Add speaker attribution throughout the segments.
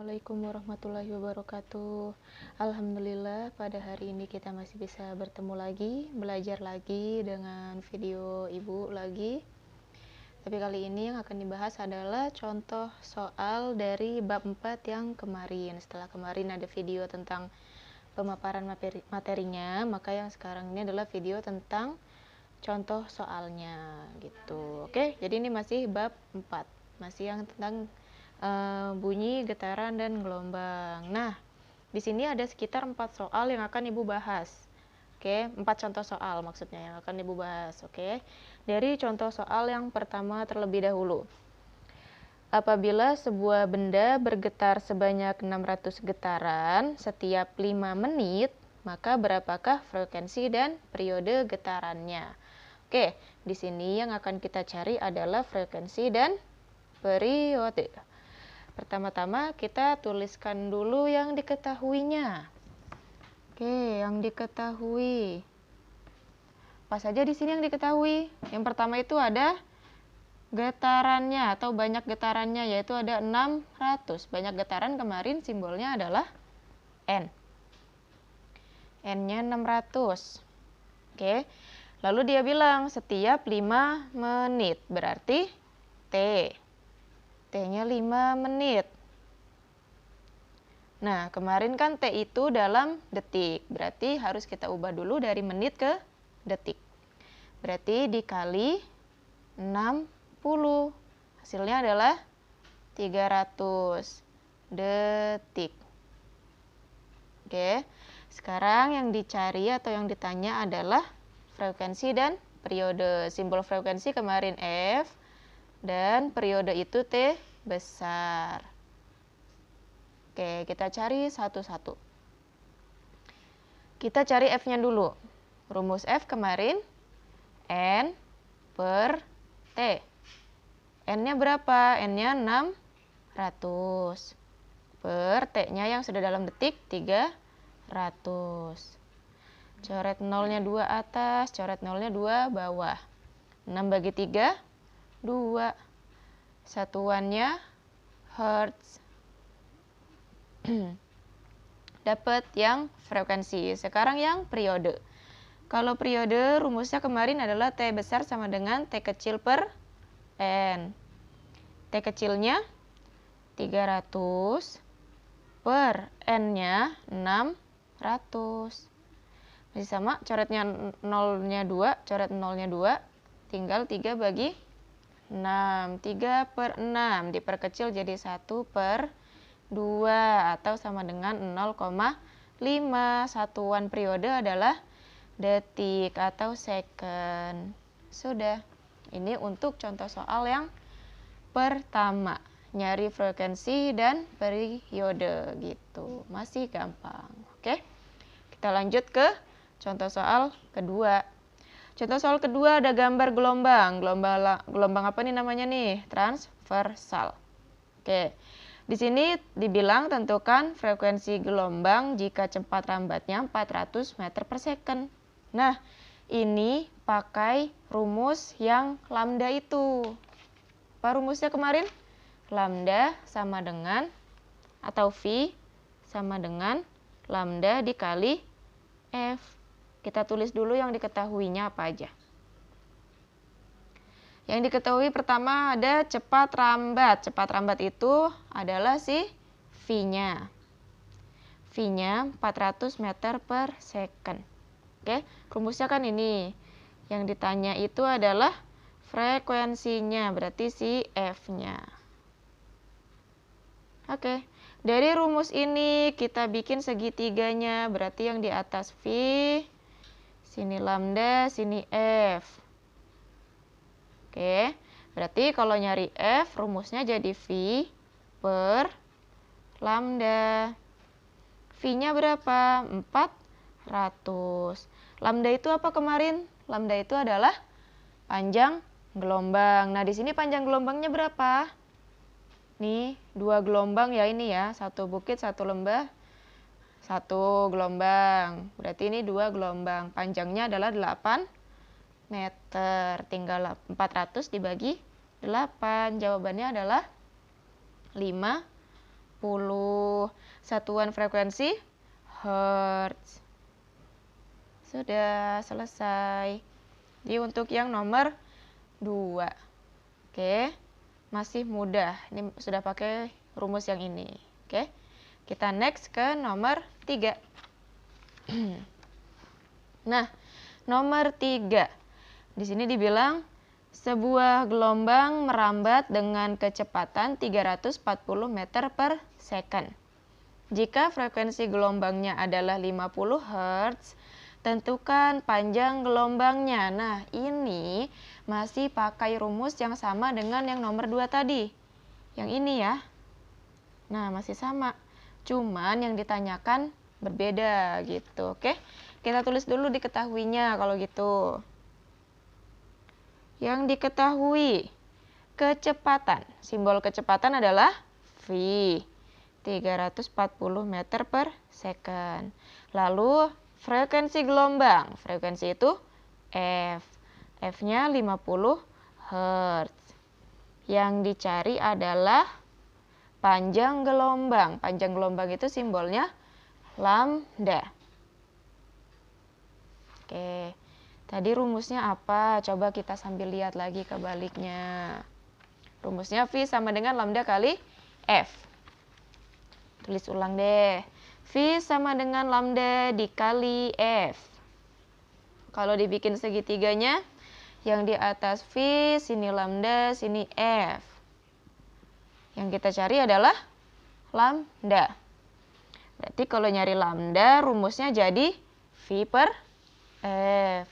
Speaker 1: Assalamualaikum warahmatullahi wabarakatuh. Alhamdulillah pada hari ini kita masih bisa bertemu lagi, belajar lagi dengan video ibu lagi. Tapi kali ini yang akan dibahas adalah contoh soal dari bab 4 yang kemarin. Setelah kemarin ada video tentang pemaparan materinya, maka yang sekarang ini adalah video tentang contoh soalnya gitu. Oke, jadi ini masih bab 4, masih yang tentang bunyi, getaran, dan gelombang. Nah, di sini ada sekitar 4 soal yang akan ibu bahas. Oke, 4 contoh soal maksudnya yang akan ibu bahas. Oke, dari contoh soal yang pertama terlebih dahulu. Apabila sebuah benda bergetar sebanyak 600 getaran setiap 5 menit, maka berapakah frekuensi dan periode getarannya? Oke, di sini yang akan kita cari adalah frekuensi dan periode. Pertama-tama kita tuliskan dulu yang diketahuinya. Oke, yang diketahui. Apa saja di sini yang diketahui? Yang pertama itu ada getarannya atau banyak getarannya, yaitu ada 600. Banyak getaran kemarin simbolnya adalah N. N-nya 600. Oke. Lalu dia bilang setiap 5 menit, berarti T. T-nya 5 menit. Nah, kemarin kan T itu dalam detik. Berarti harus kita ubah dulu dari menit ke detik. Berarti dikali 60. Hasilnya adalah 300 detik. Oke. Sekarang yang dicari atau yang ditanya adalah frekuensi dan periode. Simbol frekuensi kemarin F. Dan periode itu T besar. Oke, kita cari satu-satu. Kita cari F-nya dulu. Rumus F kemarin, N per T. N-nya berapa? N-nya 600. Per T-nya yang sudah dalam detik, 300. Coret nolnya 2 atas, coret nolnya 2 bawah. 6 bagi 3, 2. Satuannya hertz. Dapat yang frekuensi. Sekarang yang periode. Kalau periode rumusnya kemarin adalah T besar sama dengan T kecil per N. T kecilnya 300 per N-nya 600. Masih sama, coretnya nolnya 2, coret nolnya 2, tinggal 3 bagi 6. 3 per 6 diperkecil jadi 1 per 2 atau sama dengan 0,5. Satuan periode adalah detik atau second. Sudah. Ini untuk contoh soal yang pertama. Nyari frekuensi dan periode gitu. Masih gampang. Oke. Kita lanjut ke contoh soal kedua. Contoh soal kedua ada gambar gelombang. Gelombang apa nih namanya nih? Transversal. Oke. Di sini dibilang tentukan frekuensi gelombang jika cepat rambatnya 400 meter per second. Nah, ini pakai rumus yang lambda itu. Apa rumusnya kemarin? Lambda sama dengan, atau V sama dengan lambda dikali F. Kita tulis dulu yang diketahuinya apa aja. Yang diketahui pertama ada cepat rambat. Cepat rambat itu adalah si V-nya. V-nya 400 meter per second. Oke, rumusnya kan ini. Yang ditanya itu adalah frekuensinya, berarti si F-nya. Oke, dari rumus ini kita bikin segitiganya, berarti yang di atas V, sini lambda, sini F. Oke, berarti kalau nyari F, rumusnya jadi V per lambda. V-nya berapa? 400. Lambda itu apa kemarin? Lambda itu adalah panjang gelombang. Nah, di sini panjang gelombangnya berapa? Nih, 2 gelombang ya ini ya. 1 bukit, 1 lembah, 1 gelombang. Berarti ini 2 gelombang. Panjangnya adalah 8 meter. Tinggal 400 dibagi 8. Jawabannya adalah 50 Satuan frekuensi hertz. Sudah selesai. Jadi untuk yang nomor 2. Oke. Masih mudah. Ini sudah pakai rumus yang ini. Oke. Kita next ke nomor 3. Nah, nomor 3. Di sini dibilang sebuah gelombang merambat dengan kecepatan 340 meter per second. Jika frekuensi gelombangnya adalah 50 Hz, tentukan panjang gelombangnya. Nah, ini masih pakai rumus yang sama dengan yang nomor 2 tadi. Yang ini ya. Nah, masih sama. Cuman yang ditanyakan berbeda gitu, oke? Kita tulis dulu diketahuinya kalau gitu. Yang diketahui, kecepatan. Simbol kecepatan adalah V, 340 meter per second. Lalu frekuensi gelombang. Frekuensi itu F. F-nya 50 Hz. Yang dicari adalah panjang gelombang. Panjang gelombang itu simbolnya lambda. Oke, tadi rumusnya apa? Coba kita sambil lihat lagi kebaliknya. Rumusnya V sama dengan lambda kali F. Tulis ulang deh. V sama dengan lambda dikali F. Kalau dibikin segitiganya, yang di atas V, sini lambda, sini F. Yang kita cari adalah lambda. Berarti kalau nyari lambda, rumusnya jadi V per F.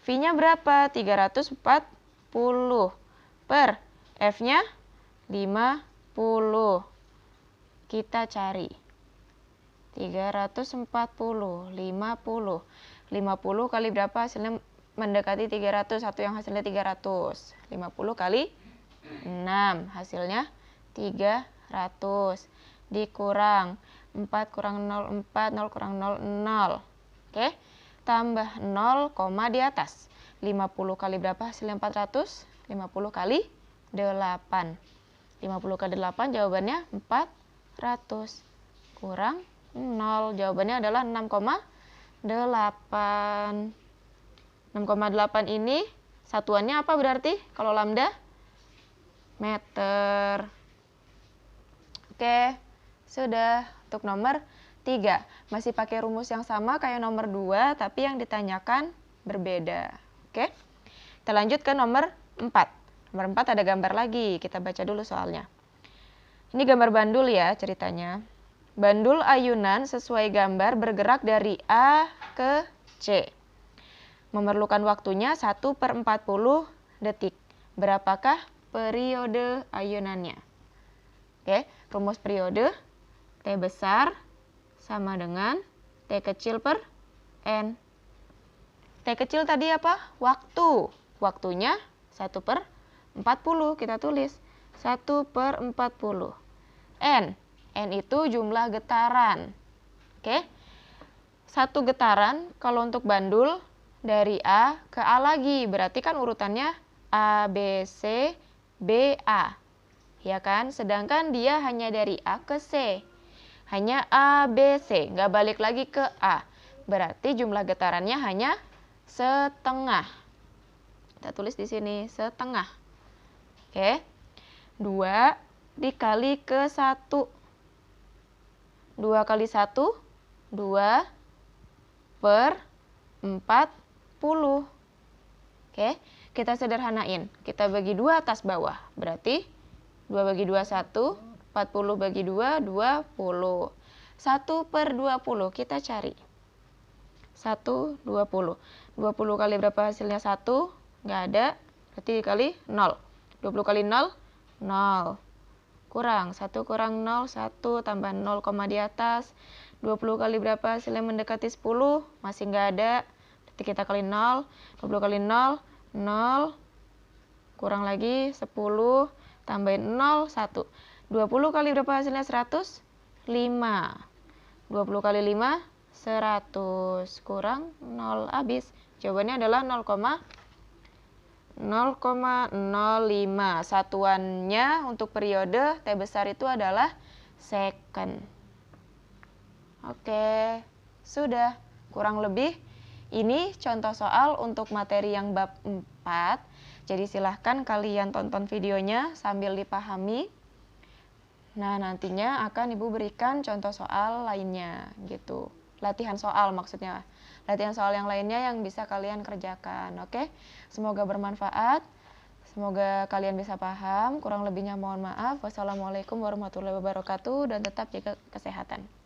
Speaker 1: V-nya berapa? 340 per F-nya 50. Kita cari 340, 50. 50 kali berapa? Hasilnya mendekati 300. Satu yang hasilnya 300. 50 kali 6. Hasilnya 300. Dikurang 4 kurang 0, 4, 0 kurang 0, 0. Oke, tambah 0, di atas. 50 kali berapa hasilnya 400? 50 kali 8. 50 kali 8 jawabannya 400. Kurang 0. Jawabannya adalah 6,8. 6,8 ini satuannya apa berarti? Kalau lambda? Meter. Oke, sudah. Untuk nomor 3. Masih pakai rumus yang sama kayak nomor 2, tapi yang ditanyakan berbeda. Oke. Kita lanjut ke nomor 4. Nomor 4 ada gambar lagi. Kita baca dulu soalnya. Ini gambar bandul ya ceritanya. Bandul ayunan sesuai gambar bergerak dari A ke C. Memerlukan waktunya 1/40 detik. Berapakah periode ayunannya? Oke, rumus periode T besar sama dengan T kecil per N. T kecil tadi apa? Waktu. Waktunya 1/40. Kita tulis 1/40. N. N itu jumlah getaran. Oke. Satu getaran kalau untuk bandul dari A ke A lagi. Berarti kan urutannya A, B, C, B, A. Ya kan? Sedangkan dia hanya dari A ke C. Hanya A, B, C. Nggak balik lagi ke A. Berarti jumlah getarannya hanya setengah. Kita tulis di sini setengah. Oke. 2 dikali ke 1. 2 kali 1, 2 per 40. Oke, kita sederhanain. Kita bagi 2 atas bawah. Berarti 2 bagi 2, 1. 40 bagi 2, 20. 1/20 kita cari. 1, 20. 20 kali berapa hasilnya? 1. Nggak ada. Berarti dikali 0. 20 kali 0, 0. Kurang. 1 kurang 0, 1. Tambah 0, di atas. 20 kali berapa hasilnya mendekati 10? Masih nggak ada. Berarti kita kali 0. 20 kali 0, 0. Kurang lagi 10. Tambahin 0, 1. 20 kali berapa hasilnya? 100? 5. 20 kali 5, 100. Kurang 0. Habis. Jawabannya adalah 0,05. Satuannya untuk periode T besar itu adalah
Speaker 2: second. Oke, sudah. Kurang lebih ini contoh soal untuk materi yang bab 4. Jadi silahkan kalian tonton videonya sambil dipahami. Nah, nantinya akan Ibu berikan contoh soal lainnya gitu. Latihan soal maksudnya. Latihan soal yang lainnya yang bisa kalian kerjakan, oke? Semoga bermanfaat. Semoga kalian bisa paham. Kurang lebihnya mohon maaf. Wassalamualaikum warahmatullahi wabarakatuh dan tetap jaga kesehatan.